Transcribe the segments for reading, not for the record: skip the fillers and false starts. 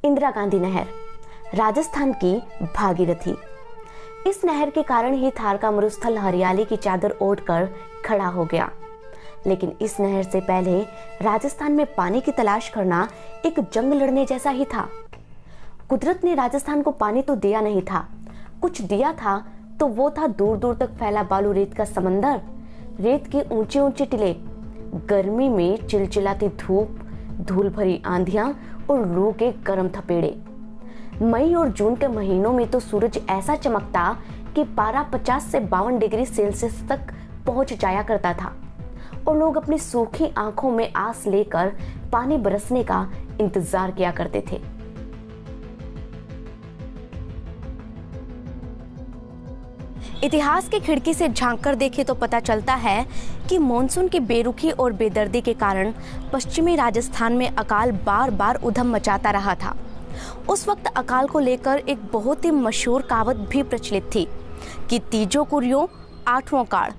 इंदिरा गांधी नहर, राजस्थान की भागीरथी। इस नहर के कारण ही थार का मरुस्थल हरियाली की चादर ओढ़कर खड़ा हो गया। लेकिन इस नहर से पहले राजस्थान में पानी की तलाश करना एक जंग लड़ने जैसा ही था। कुदरत ने राजस्थान को पानी तो दिया नहीं था, कुछ दिया था तो वो था दूर दूर तक फैला बालू रेत का समंदर, रेत के ऊंचे ऊंचे टीले, गर्मी में चिलचिलाती धूप, धूल भरी आंधियां और लू के गर्म थपेड़े। मई और जून के महीनों में तो सूरज ऐसा चमकता कि पारा 50 से 52 डिग्री सेल्सियस तक पहुंच जाया करता था और लोग अपनी सूखी आंखों में आस लेकर पानी बरसने का इंतजार किया करते थे। इतिहास की खिड़की से झांककर देखे तो पता चलता है कि मॉनसून की बेरुखी और बेदर्दी के कारण पश्चिमी राजस्थान में अकाल बार बार उधम मचाता रहा था। उस वक्त अकाल को लेकर एक बहुत ही मशहूर कहावत भी प्रचलित थी कि तीजो कुरियो आठवां काल,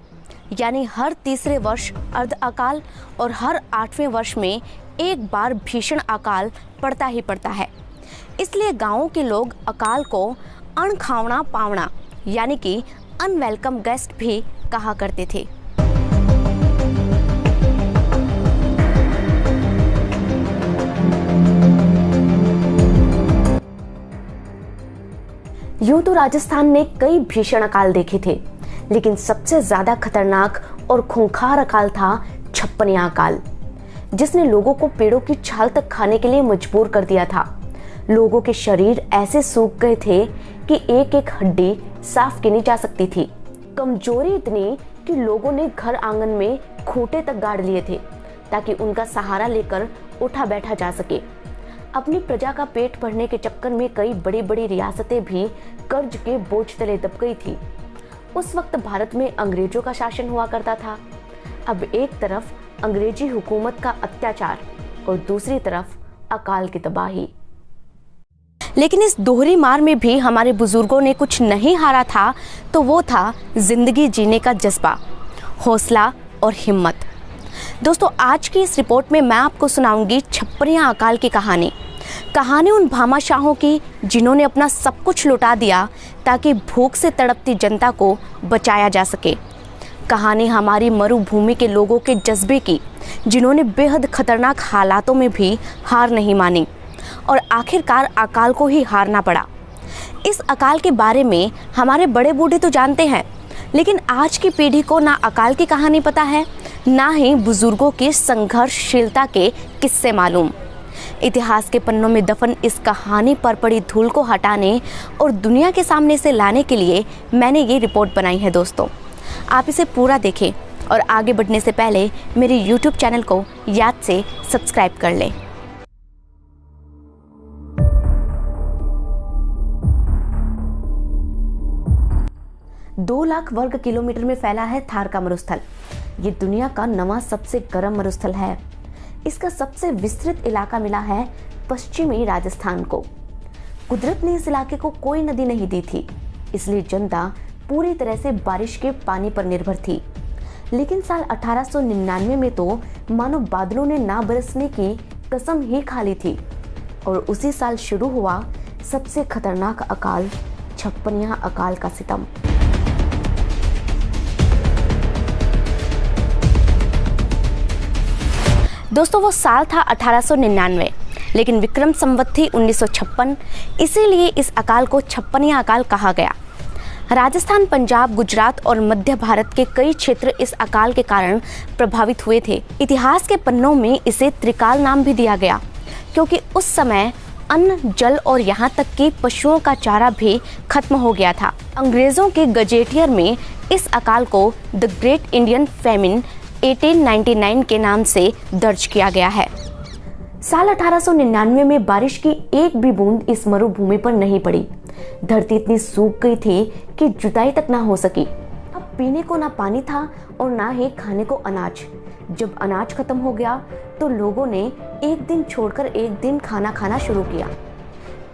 यानी हर तीसरे वर्ष अर्ध अकाल और हर 8वें वर्ष में एक बार भीषण अकाल पड़ता ही पड़ता है। इसलिए गांवों के लोग अकाल को अणखावना पावना यानी कि अनवेलकम गेस्ट भी कहा करते थे। यूं तो राजस्थान ने कई भीषण अकाल देखे थे, लेकिन सबसे ज्यादा खतरनाक और खूंखार अकाल था छप्पनिया अकाल, जिसने लोगों को पेड़ों की छाल तक खाने के लिए मजबूर कर दिया था। लोगों के शरीर ऐसे सूख गए थे कि एक एक हड्डी साफ की नहीं जा सकती थी। कमजोरी इतनी कि लोगों ने घर आंगन में खूंटे तक गाड़ लिए थे ताकि उनका सहारा लेकर उठा बैठा जा सके। अपनी प्रजा का पेट भरने के चक्कर में कई बड़ी बड़ी रियासतें भी कर्ज के बोझ तले दब गई थी। उस वक्त भारत में अंग्रेजों का शासन हुआ करता था। अब एक तरफ अंग्रेजी हुकूमत का अत्याचार और दूसरी तरफ अकाल की तबाही। लेकिन इस दोहरी मार में भी हमारे बुजुर्गों ने कुछ नहीं हारा था, तो वो था जिंदगी जीने का जज्बा, हौसला और हिम्मत। दोस्तों, आज की इस रिपोर्ट में मैं आपको सुनाऊंगी छप्पनिया अकाल की कहानी उन भामाशाहों की जिन्होंने अपना सब कुछ लुटा दिया ताकि भूख से तड़पती जनता को बचाया जा सके। कहानी हमारी मरुभूमि के लोगों के जज्बे की, जिन्होंने बेहद खतरनाक हालातों में भी हार नहीं मानी और आखिरकार अकाल को ही हारना पड़ा। इस अकाल के बारे में हमारे बड़े बूढ़े तो जानते हैं, लेकिन आज की पीढ़ी को ना अकाल की कहानी पता है, ना ही बुजुर्गों की संघर्षशीलता के किस्से मालूम। इतिहास के पन्नों में दफन इस कहानी पर पड़ी धूल को हटाने और दुनिया के सामने से लाने के लिए मैंने ये रिपोर्ट बनाई है। दोस्तों, आप इसे पूरा देखें और आगे बढ़ने से पहले मेरे YouTube चैनल को याद से सब्सक्राइब कर लें। 2 लाख वर्ग किलोमीटर में फैला है थार का मरुस्थल। ये दुनिया का 9वां सबसे गर्म मरुस्थल है। इसका सबसे विस्तृत इलाका मिला है पश्चिमी राजस्थान को। कुदरत ने इस इलाके को कोई नदी नहीं दी थी, इसलिए जनता पूरी तरह से बारिश के पानी पर निर्भर थी। लेकिन साल 1899 में तो मानो बादलों ने ना बरसने की कसम ही खा ली थी और उसी साल शुरू हुआ सबसे खतरनाक अकाल, छप्पनिया अकाल का सितम। दोस्तों, वो साल था 1899, लेकिन विक्रम संवत थी 1956, इसीलिए इस अकाल को छप्पनिया अकाल कहा गया। राजस्थान, पंजाब, गुजरात और मध्य भारत के कई क्षेत्र इस अकाल के कारण प्रभावित हुए थे। इतिहास के पन्नों में इसे त्रिकाल नाम भी दिया गया, क्योंकि उस समय अन्न, जल और यहाँ तक कि पशुओं का चारा भी खत्म हो गया था। अंग्रेजों के गजेटियर में इस अकाल को द ग्रेट इंडियन फेमिन 1899 के नाम से दर्ज किया गया है। साल 1899 में बारिश की एक भी बूंद इस मरुभूमि पर नहीं पड़ी। धरती इतनी सूख गई थी कि जुताई तक ना हो सकी। अब पीने को ना पानी था और ना ही खाने को अनाज। जब अनाज खत्म हो गया तो लोगों ने एक दिन छोड़कर एक दिन खाना खाना शुरू किया।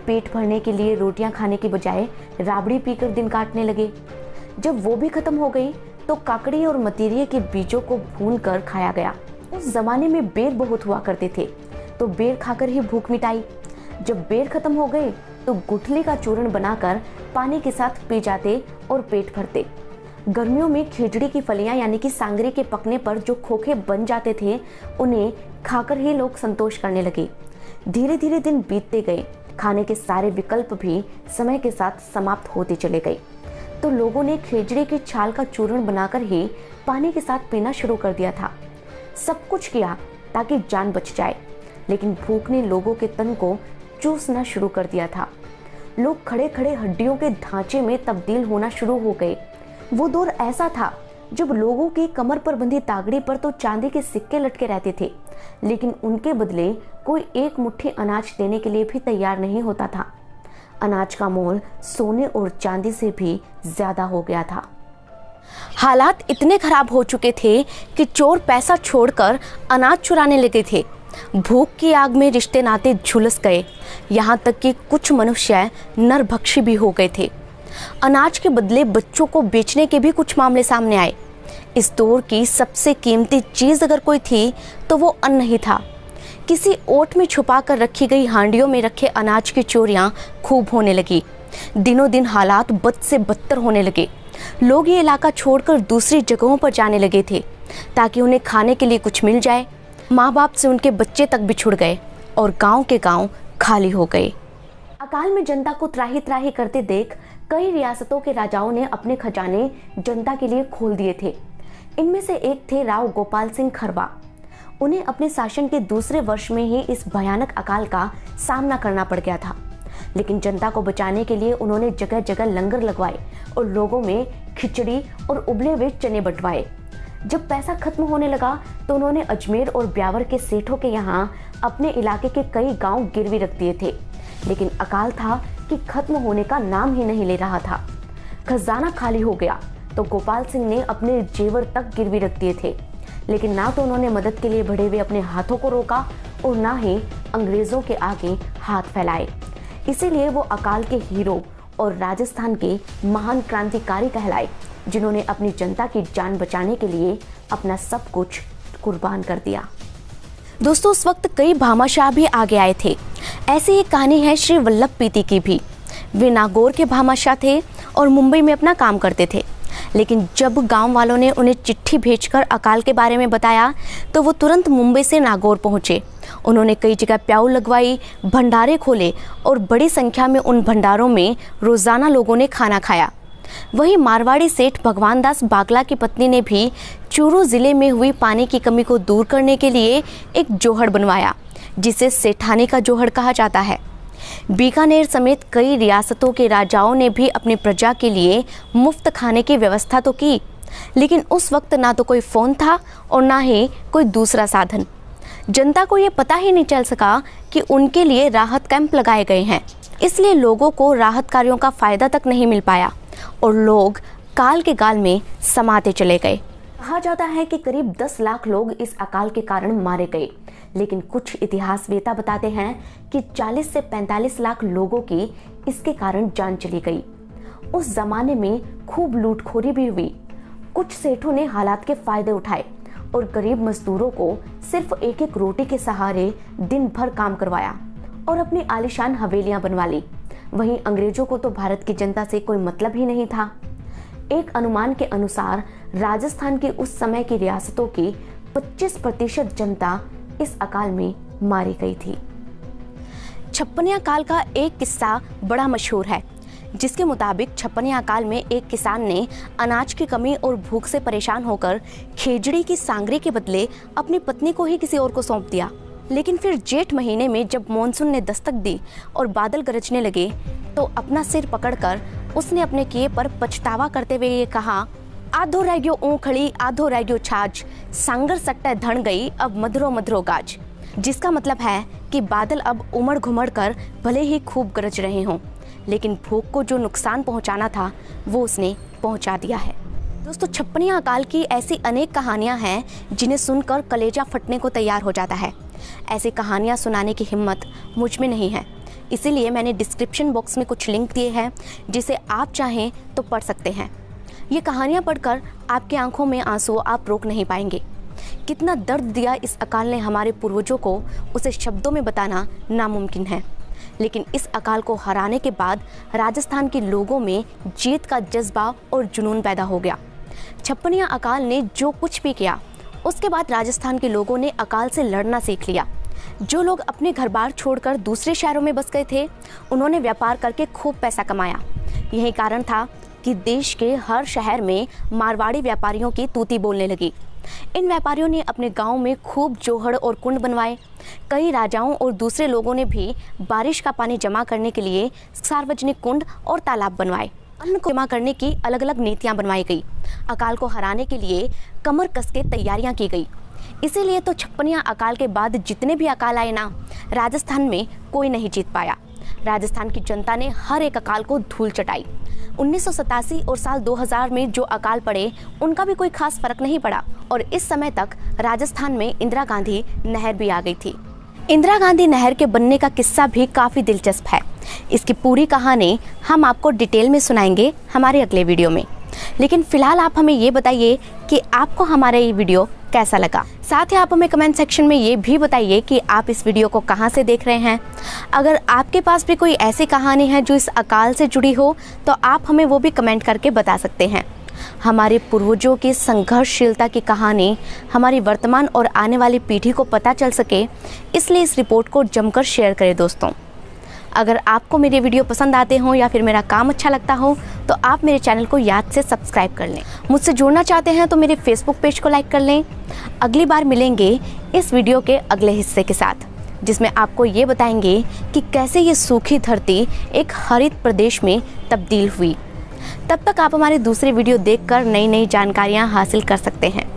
पेट भरने के लिए रोटियां खाने की बजाय राबड़ी पीकर दिन काटने लगे। जब वो भी खत्म हो गई तो काकड़ी और मतीरिये के बीजों को भून कर खाया गया। उस जमाने में बेर बहुत हुआ करते थे, तो बेर खाकर ही भूख मिटाई। जब बेर खत्म हो गए तो गुठली का चूर्ण बनाकर पानी के साथ पी जाते और पेट भरते। गर्मियों में खिचड़ी की फलियां यानी कि सांगरी के पकने पर जो खोखे बन जाते थे, उन्हें खाकर ही लोग संतोष करने लगे। धीरे धीरे दिन बीतते गए, खाने के सारे विकल्प भी समय के साथ समाप्त होते चले गए। तो लोगों ने खिचड़ी की छाल का चूर्ण बनाकर ही पानी के साथ पीना शुरू कर दिया था। सब कुछ किया ताकि जान बच जाए, लेकिन भूख ने लोगों के तन को चूसना शुरू कर दिया था। लोग खड़े खड़े हड्डियों के ढांचे में तब्दील होना शुरू हो गए। वो दौर ऐसा था जब लोगों की कमर पर बंधी तागड़ी पर तो चांदी के सिक्के लटके रहते थे, लेकिन उनके बदले कोई एक मुट्ठी अनाज देने के लिए भी तैयार नहीं होता था। अनाज का मोल सोने और चांदी से भी ज्यादा हो गया था। हालात इतने खराब हो चुके थे कि चोर पैसा छोड़कर अनाज चुराने लगे थे। भूख की आग में रिश्ते नाते झुलस गए, यहाँ तक कि कुछ मनुष्य नरभक्षी भी हो गए थे। अनाज के बदले बच्चों को बेचने के भी कुछ मामले सामने आए। इस दौर की सबसे कीमती चीज अगर कोई थी तो वो अन्न ही था। किसी ओट में छुपा कर रखी गई हांडियों में रखे अनाज की चोरियां खूब होने लगी। दिनों दिन हालात बद से बदतर होने लगे। लोग ये इलाका छोड़कर दूसरी जगहों पर जाने लगे थे ताकि उन्हें खाने के लिए कुछ मिल जाए। माँ बाप से उनके बच्चे तक बिछुड़ गए और गांव के गांव खाली हो गए। अकाल में जनता को त्राही त्राही करते देख कई रियासतों के राजाओं ने अपने खजाने जनता के लिए खोल दिए थे। इनमें से एक थे राव गोपाल सिंह खरवा। उन्हें अपने शासन के दूसरे वर्ष में ही इस भयानक अकाल का सामना करना पड़ गया था, लेकिन जनता को बचाने के लिए उन्होंने जगह जगह लंगर लगवाए और लोगों में खिचड़ी और उबले हुए चने बंटवाए। जब पैसा खत्म होने लगा तो उन्होंने अजमेर और ब्यावर के सेठों के यहाँ अपने इलाके के कई गांव गिरवी रख दिए थे, लेकिन अकाल था कि खत्म होने का नाम ही नहीं ले रहा था। खजाना खाली हो गया तो गोपाल सिंह ने अपने जेवर तक गिरवी रख दिए थे, लेकिन ना तो उन्होंने मदद के लिए बढ़े हुए अपने हाथों को रोका और ना ही अंग्रेजों के आगे हाथ फैलाए। इसीलिए वो अकाल के हीरो और राजस्थान के महान क्रांतिकारी कहलाए, जिन्होंने अपनी जनता की जान बचाने के लिए अपना सब कुछ कुर्बान कर दिया। दोस्तों, उस वक्त कई भामाशाह भी आगे आए थे। ऐसी ही कहानी है श्री वल्लभ पीती की भी। वे नागौर के भामाशाह थे और मुंबई में अपना काम करते थे, लेकिन जब गांव वालों ने उन्हें चिट्ठी भेजकर अकाल के बारे में बताया तो वो तुरंत मुंबई से नागौर पहुंचे। उन्होंने कई जगह प्याऊ लगवाई, भंडारे खोले और बड़ी संख्या में उन भंडारों में रोजाना लोगों ने खाना खाया। वहीं मारवाड़ी सेठ भगवान दास बागला की पत्नी ने भी चूरू जिले में हुई पानी की कमी को दूर करने के लिए एक जोहड़ बनवाया, जिसे सेठानी का जोहड़ कहा जाता है। बीकानेर समेत कई रियासतों के राजाओं ने भी अपनी प्रजा के लिए मुफ्त खाने की व्यवस्था तो की, लेकिन उस वक्त ना तो कोई फोन था और ना ही कोई दूसरा साधन। जनता को ये पता ही नहीं चल सका कि उनके लिए राहत कैंप लगाए गए हैं, इसलिए लोगों को राहत कार्यों का फायदा तक नहीं मिल पाया और लोग काल के गाल में समाते चले गए। कहा जाता है कि करीब 10 लाख लोग इस अकाल के कारण मारे गए, लेकिन कुछ इतिहासवेता बताते हैं कि 40 से 45 लाख लोगों की इसके कारण जान चली गई। उस जमाने में खूब लूटखोरी भी हुई। कुछ सेठों ने हालात के फायदे उठाए और गरीब मजदूरों को सिर्फ एक एक रोटी के सहारे दिन भर काम करवाया और अपनी आलीशान हवेलियां बनवा ली। वहीं अंग्रेजों को तो भारत की जनता से कोई मतलब ही नहीं था। एक अनुमान के अनुसार राजस्थान की उस समय की रियासतों की 25% जनता इस अकाल में मारी गई थी। छप्पनिया काल का एक किस्सा बड़ा मशहूर है, जिसके मुताबिक छप्पनिया काल में एक किसान ने अनाज की कमी और भूख से परेशान होकर खेजड़ी की सांगरी के बदले अपनी पत्नी को ही किसी और को सौंप दिया। लेकिन फिर जेठ महीने में जब मॉनसून ने दस्तक दी और बादल गरजने लगे तो अपना सिर पकड़कर उसने अपने किए पर पछतावा करते हुए ये कहा, आधो रह गयो ऊखड़ी आधो रह गयो छाछ, सांगर सट्टे धन गई अब मधुरो मधुरो गाज। जिसका मतलब है कि बादल अब उमड़ घुमड़ कर भले ही खूब गरज रहे हों, लेकिन भूख को जो नुकसान पहुंचाना था वो उसने पहुंचा दिया है। दोस्तों, छप्पनिया अकाल की ऐसी अनेक कहानियां हैं जिन्हें सुनकर कलेजा फटने को तैयार हो जाता है। ऐसी कहानियां सुनाने की हिम्मत मुझ में नहीं है, इसीलिए मैंने डिस्क्रिप्शन बॉक्स में कुछ लिंक दिए हैं जिसे आप चाहें तो पढ़ सकते हैं। ये कहानियां पढ़कर आपकी आंखों में आंसू आप रोक नहीं पाएंगे। कितना दर्द दिया इस अकाल ने हमारे पूर्वजों को, उसे शब्दों में बताना नामुमकिन है। लेकिन इस अकाल को हराने के बाद राजस्थान के लोगों में जीत का जज्बा और जुनून पैदा हो गया। छप्पनिया अकाल ने जो कुछ भी किया, उसके बाद राजस्थान के लोगों ने अकाल से लड़ना सीख लिया। जो लोग अपने घर बार छोड़कर दूसरे शहरों में बस गए थे, उन्होंने व्यापार करके खूब पैसा कमाया। यही कारण था कि देश के हर शहर में मारवाड़ी व्यापारियों की तूती बोलने लगी। इन व्यापारियों ने अपने गांव में खूब जोहड़ और कुंड बनवाए। कई राजाओं और दूसरे लोगों ने भी बारिश का पानी जमा करने के लिए सार्वजनिक कुंड और तालाब बनवाए। अन्न को जमा करने की अलग अलग नीतियां बनवाई गई। अकाल को हराने के लिए कमर कस के तैयारियां की गई। इसीलिए तो छप्पनिया अकाल के बाद जितने भी अकाल आए ना, राजस्थान में कोई नहीं जीत पाया। राजस्थान की जनता ने हर एक अकाल को धूल चटाई। 1987 और साल 2000 में जो अकाल पड़े, उनका भी कोई खास फर्क नहीं पड़ा और इस समय तक राजस्थान में इंदिरा गांधी नहर भी आ गई थी। इंदिरा गांधी नहर के बनने का किस्सा भी काफ़ी दिलचस्प है। इसकी पूरी कहानी हम आपको डिटेल में सुनाएंगे हमारे अगले वीडियो में। लेकिन फिलहाल आप हमें ये बताइए कि आपको हमारा ये वीडियो कैसा लगा। साथ ही आप हमें कमेंट सेक्शन में ये भी बताइए कि आप इस वीडियो को कहाँ से देख रहे हैं। अगर आपके पास भी कोई ऐसी कहानी है जो इस अकाल से जुड़ी हो, तो आप हमें वो भी कमेंट करके बता सकते हैं। हमारे पूर्वजों की संघर्षशीलता की कहानी हमारी वर्तमान और आने वाली पीढ़ी को पता चल सके, इसलिए इस रिपोर्ट को जमकर शेयर करें दोस्तों। अगर आपको मेरे वीडियो पसंद आते हों या फिर मेरा काम अच्छा लगता हो, तो आप मेरे चैनल को याद से सब्सक्राइब कर लें। मुझसे जुड़ना चाहते हैं तो मेरे फेसबुक पेज को लाइक कर लें। अगली बार मिलेंगे इस वीडियो के अगले हिस्से के साथ, जिसमें आपको ये बताएंगे कि कैसे ये सूखी धरती एक हरित प्रदेश में तब्दील हुई। तब तक आप हमारे दूसरे वीडियो देखकर नई नई जानकारियाँ हासिल कर सकते हैं।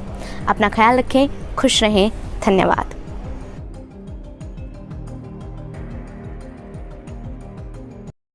अपना ख्याल रखें, खुश रहें, धन्यवाद।